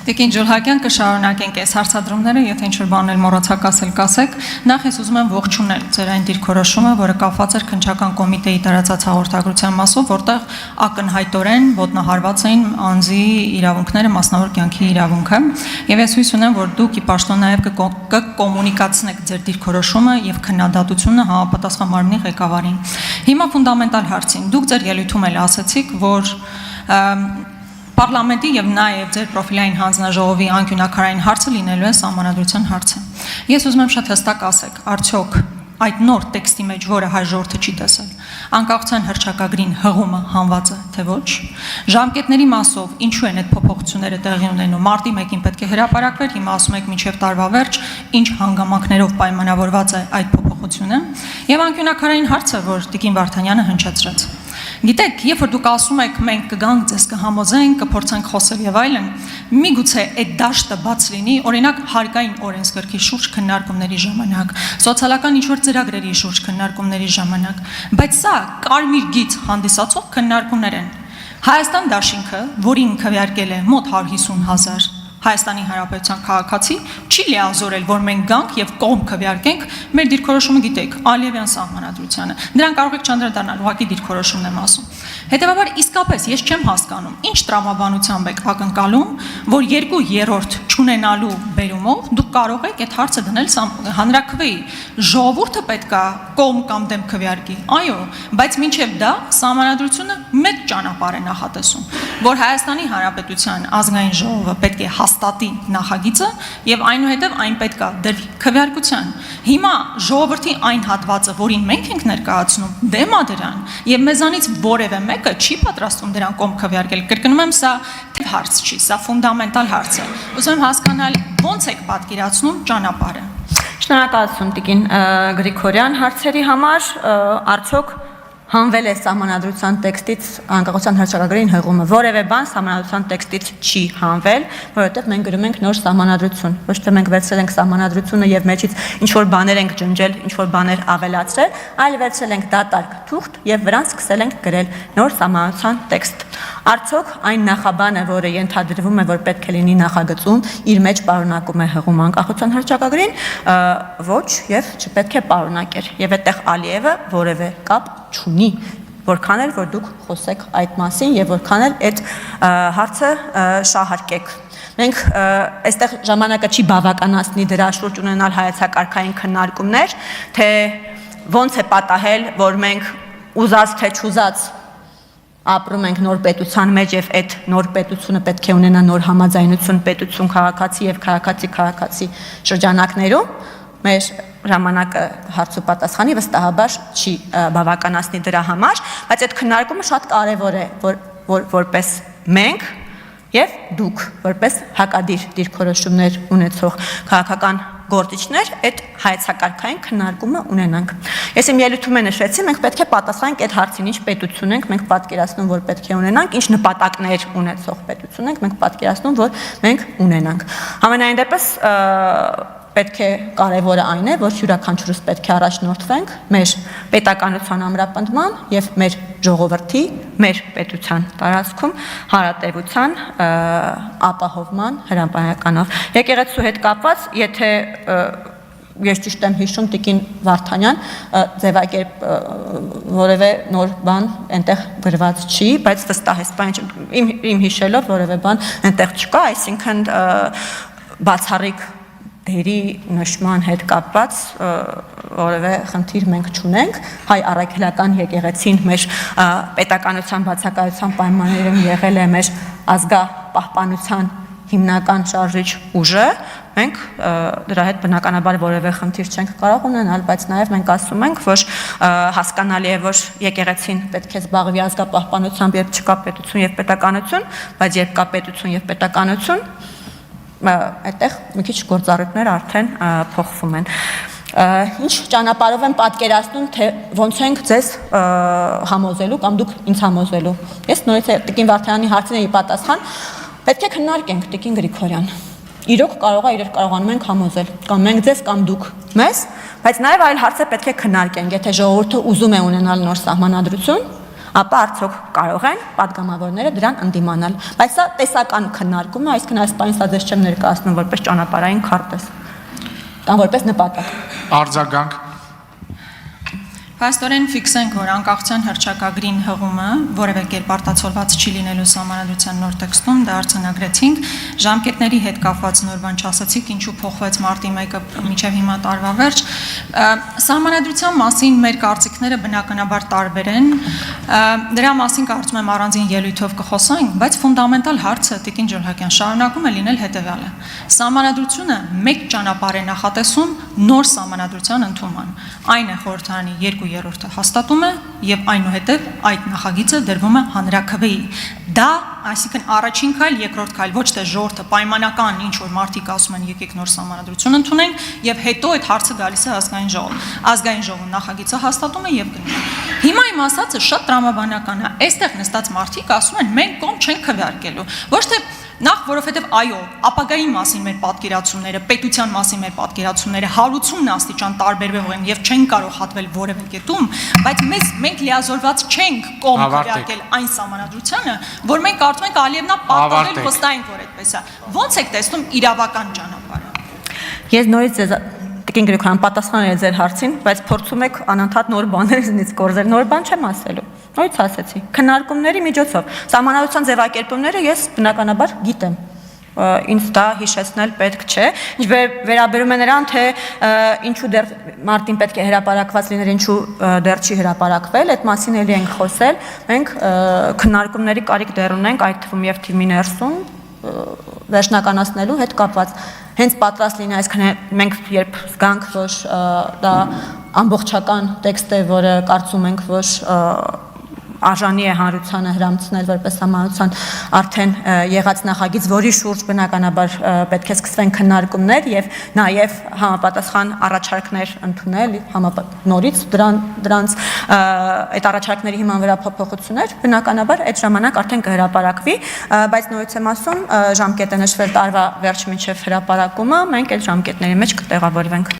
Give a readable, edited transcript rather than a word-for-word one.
Տիկին Ջուլհակյան կշարունակենք այս հարցադրումները, եթե ինչ-որ բաներ մոռացաք ասել, կասեք։ Նախ ես ուզում եմ ողջունել ձեր այն դիրքորոշումը, որը կապված էր քննչական կոմիտեի տարածած հաղորդագրության մասով, որտեղ ակնհայտորեն ոտնահարված էին անձի իրավունքները, մասնավոր կյանքի իրավունքը, եւ ես հույս ունեմ, որ դուք ի պաշտոն նաեւ կկոմունիկացնեք ձեր դիրքորոշումը եւ քննադատությունը համապատասխան մարմնի ղեկավարին։ Հիմա ֆունդամենտալ հարցին։ Դուք ձեր ելույթում էլ ասացիք, որ Պարլամենտի եւ նաեւ ձեր պրոֆիլային հանձնաժողովի անկյունակարային հարցը լինելու է սահմանադրության հարցը։ Ես ուզում եմ շատ հստակ ասեք, արդյոք այդ նոր տեքստի մեջ, որը հայ ժողովուրդը չի տեսել, անկախության հռչակագրին հղումը հանված է, թե ոչ, ժամկետների մասով ինչու են այդ փոփոխությունները տեղի ունենում, մարտի 1-ին պետք է հրապարակվեր, հիմա ասում եք մինչև տարվա վերջ, ինչ հանգամանքներով պայմանավորված է այդ փոփոխությունը, եւ անկյունակարային հարցը, որ Տիկին Վարդանյանը հնչեցրեց։ Գիտեք, երբ որ դուք ասում եք մենք կգանք ձեզ կհամոզենք, կփորձենք խոսել եւ այլն, միգուցե այդ դաշտը բաց լինի, օրինակ հարկային օրենսգրքի շուրջ քննարկումների ժամանակ, սոցիալական ինչ-որ ծրագրերի շուրջ քննարկումների ժամանակ, բայց սա կարմիր գիծ հանդիսացող քննարկումներ են։ Հայաստան դաշինքը, որին քվեարկել է մոտ 150,000 Հայաստանի Հանրապետության քաղաքացի, չի լիազորել, որ մենք գանք եւ կողմ քվեարկենք, մեր դիրքորոշումը գիտեք, Ալիևյան սահմանադրությանը։ Դրան կարող եք չանդրադառնալ, ուղղակի դիրքորոշումն եմ ասում։ Հետևաբար իսկապես ես չեմ հասկանում, ինչ տրամաբանությամբ եք ակնկալում, որ 2/3 չունենալու բերումով դուք կարող եք այդ հարցը դնել հանրաքվեի։ Ժողովուրդը պետք է կողմ կամ դեմ քվեարկի։ Այո, բայց մինչև դա սահմանադրությունը մեծ ճանապարհ է նախատեսում, որ Հայաստանի Հանրապետության ազգային ժողովը պետք է հաստատի նախագիծը եւ այնուհետեւ այն պետք է դրվի քվեարկության։ Հիմա ժողովրդի այն հատվածը, որին մենք ենք ներկայացնում, դեմ է դրան եւ մեզանից որևէ մեկը չի պատրաստվում դրան կողմ քվեարկել։ Կրկնում եմ, սա հարց չի, սա ֆունդամենտալ հարց է։ Ուզում եմ հասկանալ ոնց եք պատկերացնում ճանապարհը։ Շնորհակալություն Տիկին Գրիգորյան հարցերի համար, արդյոք հանվել է սահմանադրության տեքստից անկախության հռչակագրին հղումը, որևէ բան սահմանադրության տեքստից չի հանվել, որովհետև մենք գրում ենք նոր սահմանադրություն, ոչ թե մենք վերցրել ենք սահմանադրությունը եւ մեջից ինչ-որ բաներ ենք ջնջել, ինչ-որ բաներ ավելացրել, այլ վերցրել ենք դատարկ թուղթ եւ վրան սկսել ենք գրել նոր սահմանադրության տեքստ։ Արդյոք այն նախաբանը, որը ենթադրվում է, որ պետք է լինի նախագծում, իր մեջ պարունակում է հղում անկախության հռչակագրին, ոչ եւ չպետք է պարունակեր։ Եվ այդտեղ Ալիևը որևէ կապ չունի, որքան էլ որ դուք խոսեք այդ մասին եւ որքան էլ այդ հարցը շահարկեք։ Մենք այստեղ ժամանակը չի բավականացնի դրա շուրջ ունենալ հայեցակարգային քննարկումներ, թե ոնց է պատահել, որ մենք ուզած թե չուզած ապրում ենք նոր պետության մեջ եւ այդ նոր պետությունը պետք է ունենա նոր համաձայնություն պետություն քաղաքացի եւ քաղաքացի շրջանակներում մեր ժամանակը հարց ու պատասխանի վստահաբար չի բավականացնի դրա համար, բայց այդ քննարկումը շատ կարևոր է, որպես մենք եւ դուք որպես հակադիր դիրքորոշումներ ունեցող քաղաքական գործիչներ այդ հայեցակարգային քննարկումը ունենանք։ Ես իմ ելույթում նշեցի, մենք պետք է պատասխանենք այդ հարցին, ինչ պետություն ենք, մենք պատկերացնում, որ պետք է ունենանք, ինչ նպատակներ ունեցող պետություն ենք, մենք պատկերացնում, որ մենք ունենանք։ Համենայն դեպս պետք է կարևորը այն է, որ յուրաքանչյուրս պետք է առաջնորդվենք մեր պետականության ամրապնդման եւ մեր ժողովրդի, մեր պետության տարածքում հարատևության ապահովման հրապարականով։ Եկեղեցու հետ կապված, եթե ես ճիշտ եմ հիշում, Տիկին Վարդանյան ձևակերպ որևէ նոր բան այնտեղ գրված չի, բայց վստահ եմ, իմ հիշելով որևէ բան այնտեղ չկա, այսինքն բացառիկ դերի նշման հետ կապված որևէ խնդիր մենք չունենք, հայ առաքելական եկեղեցին մեր պետականության բացակայության պայմաններում եղել է մեր ազգապահպանության հիմնական շարժիչ ուժը, մենք դրա հետ բնականաբար որևէ խնդիր չենք կարող ունենալ, բայց նաև մենք ասում ենք, որ հասկանալի է, որ եկեղեցին պետք է զբաղվի ազգապահպանությամբ, երբ չկա պետություն եւ պետականություն, բայց երբ կա պետություն եւ պետականություն, այդտեղ մի քիչ գործառույթներ արդեն փոխվում են։ Ինչ ճանապարհով եմ պատկերացնում, թե ոնց ենք ձեզ համոզելու կամ դուք ինձ համոզելու։ Ես նորից Տիկին Վարդանյանի հարցին էի պատասխան, պետք է քննարկենք Տիկին Գրիգորյան։ Իրոք կարող է իրար կարողանում ենք համոզել, կամ մենք ձեզ կամ դուք մեզ, բայց նաև այլ հարց է պետք է քննարկենք, եթե ժողովուրդը ուզում է ունենալ նոր սահմանադրություն, ապա արդյոք կարող են падգամավորները դրան ընդդիմանալ։ Բայց սա տեսական քննարկում է, այսինքն այս բանը սա դες չեմ ներկայացնում որպես ճանապարհային քարտեզ կամ որպես նպատակ։ Արձագանք։ Փաստորեն ֆիքսենք, որ անկախության հռչակագրին հղումը որևէ կերպ արտացոլված չի լինելու Սահմանադրության նոր տեքստում, դա արձանագրեցինք, ժամկետների հետ կապված նոր բան չասացիք, ինչու փոխվեց մարտի 1-ը մինչև հիմա տարվա վերջ։ Սահմանադրության մասին մեր կարծիքները բնականաբար տարբեր են, դրա մասին կարծում եմ առանձին ելույթով կխոսենք, բայց ֆունդամենտալ հարցը Տիկին Ջորհակյան շարունակում է լինել հետևյալը։ Սահմանադրությունը մեկ ճանապարհ է նախատեսում նոր սահմանադրության ընդունման։ Այն է խորհրդարանի 2/3-ը հաստատում է եւ այնուհետեւ այդ նախագիծը դրվում է հանրաքվեի։ Դա, այսինքն առաջին քայլ, երկրորդ քայլ, ոչ թե ժողովրդը պայմանական ինչ որ մարդիկ ասում են եկեք նոր սահմանադրություն ընդունենք եւ հետո այդ հարցը գալիս է ազգային ժողով։ Ազգային ժողովը նախագիծը հաստատում է եւ գնում է։ Հիմա իմ ասածը շատ տրամաբանական է։ Այստեղ նստած մարդիկ ասում են մենք կողմ չենք քվեարկելու։ Ոչ թե նախ որովհետև այո, ապագայի մասին մեր պատկերացումները, պետության մասին մեր պատկերացումները հարուցումն աստիճան տարբերվող են եւ չեն կարող հատվել որևէ կետում, բայց մենք լիազորված չենք կողմ քվեարկել այն սահմանադրությանը, որ մենք կարծում ենք Ալիևնա պատահել վստահենք, որ այդպես է։ Ո՞նց եք տեսնում իրավական ճանապարհը։ Ես նորից ձեզ Տիկին Գրիգորյան պատասխանել եմ ձեր հարցին, բայց փորձում եք անընդհատ նոր բաներ ինձ կորզել, նոր բան չեմ ասելու։ Նորից ասեցի, քննարկումների միջոցով սահմանադրության ձևակերպումները ես բնականաբար գիտեմ։ Ինձ դա հիշեցնել պետք չէ։ Ինչ վերաբերում է նրան, թե ինչու դեռ մարտին պետք է հրապարակված լիներ, ինչու դեռ չի հրապարակվել, այդ մասին էլի ենք խոսել։ Մենք քննարկումների կարիք դեռ ունենք, այդ թվում եւ թիմի ներսում վերջնականացնելու հետ կապված։ Հենց պատրաստ լինի, այսինքն մենք երբ զգանք, որ դա ամբողջական տեքստ է, որը կարծում ենք, որ արժանի է հանրությանը հրամցնել որպես սահմանադրության արդեն եղած նախագիծ, որի շուրջ բնականաբար պետք է սկսվեն քննարկումներ եւ նաեւ համապատասխան առաջարկներ ընդունել, նորից դրանց այդ առաջարկների հիման վրա փոփոխություններ, բնականաբար այդ ժամանակ արդեն կհրապարակվի, բայց նորից եմ ասում, ժամկետը նշվել տարվա վերջ մինչև հրապարակումը, մենք այդ ժամկետների մեջ կտեղավորվենք։